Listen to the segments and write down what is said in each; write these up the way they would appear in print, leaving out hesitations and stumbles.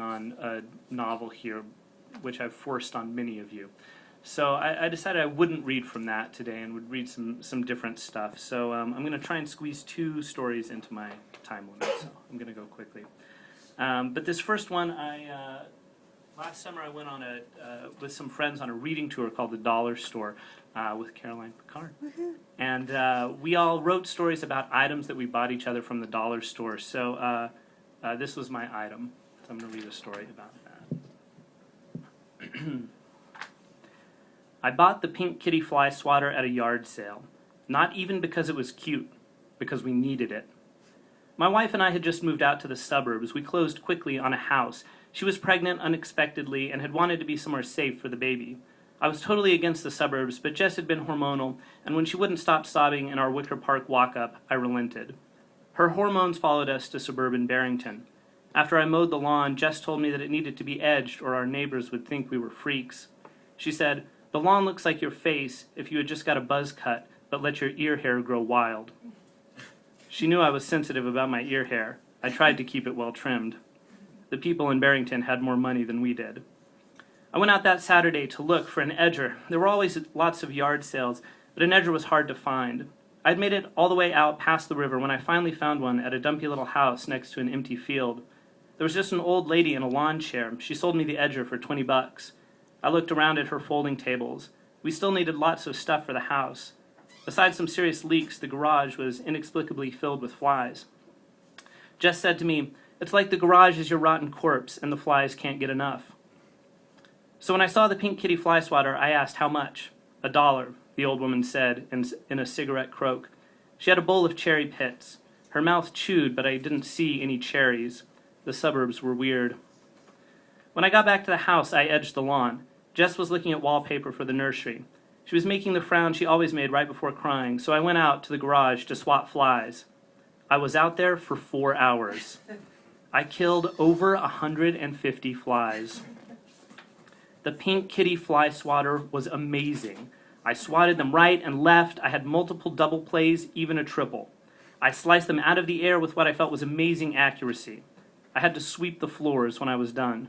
on a novel here, which I've forced on many of you. So I decided I wouldn't read from that today and would read some different stuff. So I'm going to try and squeeze 2 stories into my time limit, so I'm going to go quickly. But this first one, last summer I went on with some friends on a reading tour called The Dollar Store with Caroline Picard. Mm-hmm. And we all wrote stories about items that we bought each other from the dollar store. So this was my item. So I'm going to read a story about that. I bought the pink kitty fly swatter at a yard sale. Not even because it was cute, because we needed it. My wife and I had just moved out to the suburbs. We closed quickly on a house. She was pregnant unexpectedly and had wanted to be somewhere safe for the baby. I was totally against the suburbs, but Jess had been hormonal, and when she wouldn't stop sobbing in our Wicker Park walk-up, I relented. Her hormones followed us to suburban Barrington. After I mowed the lawn, Jess told me that it needed to be edged or our neighbors would think we were freaks. She said, "The lawn looks like your face if you had just got a buzz cut, but let your ear hair grow wild." She knew I was sensitive about my ear hair. I tried to keep it well trimmed. The people in Barrington had more money than we did. I went out that Saturday to look for an edger. There were always lots of yard sales, but an edger was hard to find. I'd made it all the way out past the river when I finally found one at a dumpy little house next to an empty field. There was just an old lady in a lawn chair. She sold me the edger for $20. I looked around at her folding tables. We still needed lots of stuff for the house. Besides some serious leaks, the garage was inexplicably filled with flies. Jess said to me, "It's like the garage is your rotten corpse and the flies can't get enough." So when I saw the pink kitty fly swatter, I asked how much. $1, the old woman said in a cigarette croak. She had a bowl of cherry pits. Her mouth chewed, but I didn't see any cherries. The suburbs were weird. When I got back to the house, I edged the lawn. Jess was looking at wallpaper for the nursery. She was making the frown she always made right before crying, so I went out to the garage to swat flies. I was out there for 4 hours. I killed over 150 flies. The pink kitty fly swatter was amazing. I swatted them right and left. I had multiple double plays, even a triple. I sliced them out of the air with what I felt was amazing accuracy. I had to sweep the floors when I was done.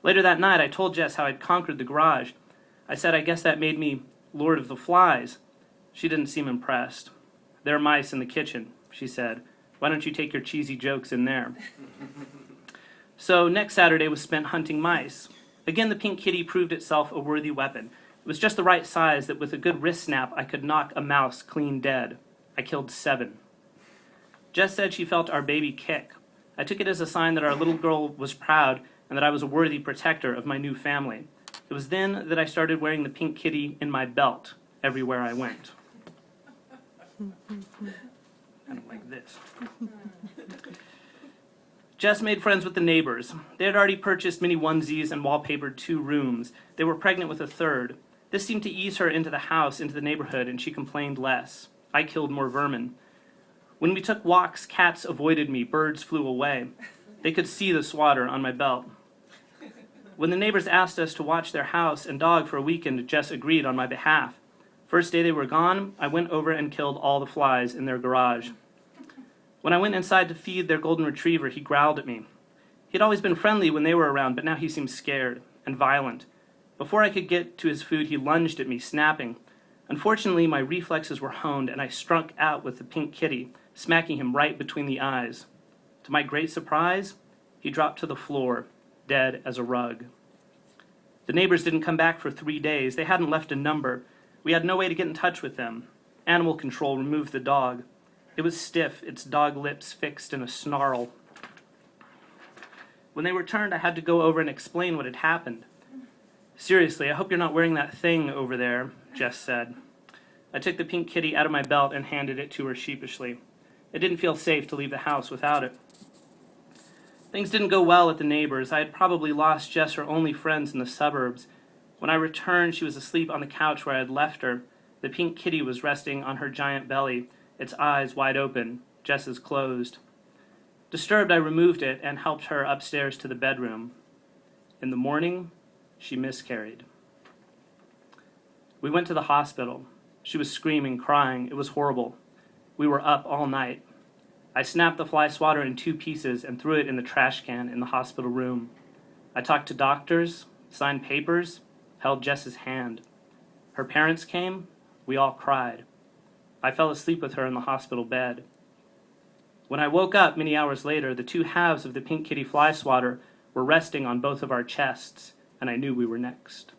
Later that night, I told Jess how I'd conquered the garage. I said I guess that made me Lord of the Flies. She didn't seem impressed. "There are mice in the kitchen," she said. "Why don't you take your cheesy jokes in there?" So next Saturday was spent hunting mice. Again, the pink kitty proved itself a worthy weapon. It was just the right size that with a good wrist snap I could knock a mouse clean dead. I killed 7. Jess said she felt our baby kick. I took it as a sign that our little girl was proud and that I was a worthy protector of my new family. It was then that I started wearing the pink kitty in my belt everywhere I went. Kind of like this. Jess made friends with the neighbors. They had already purchased many onesies and wallpapered 2 rooms. They were pregnant with a 3rd. This seemed to ease her into the house, into the neighborhood, and she complained less. I killed more vermin. When we took walks, cats avoided me, birds flew away. They could see the swatter on my belt. When the neighbors asked us to watch their house and dog for a weekend, Jess agreed on my behalf. First day they were gone, I went over and killed all the flies in their garage. When I went inside to feed their golden retriever, he growled at me. He'd always been friendly when they were around, but now he seemed scared and violent. Before I could get to his food, he lunged at me, snapping. Unfortunately, my reflexes were honed, and I struck out with the pink kitty, smacking him right between the eyes. To my great surprise, he dropped to the floor, dead as a rug. The neighbors didn't come back for 3 days. They hadn't left a number. We had no way to get in touch with them. Animal control removed the dog. It was stiff, its dog lips fixed in a snarl. When they returned, I had to go over and explain what had happened. "Seriously, I hope you're not wearing that thing over there," Jess said. I took the pink kitty out of my belt and handed it to her sheepishly. It didn't feel safe to leave the house without it. Things didn't go well at the neighbors. I had probably lost Jess her only friends in the suburbs. When I returned, she was asleep on the couch where I had left her. The pink kitty was resting on her giant belly, its eyes wide open, Jess's closed. Disturbed, I removed it and helped her upstairs to the bedroom. In the morning, she miscarried. We went to the hospital. She was screaming, crying. It was horrible. We were up all night. I snapped the fly swatter in 2 pieces and threw it in the trash can in the hospital room. I talked to doctors, signed papers, held Jess's hand. Her parents came. We all cried. I fell asleep with her in the hospital bed. When I woke up many hours later, the 2 halves of the pink kitty fly swatter were resting on both of our chests, and I knew we were next.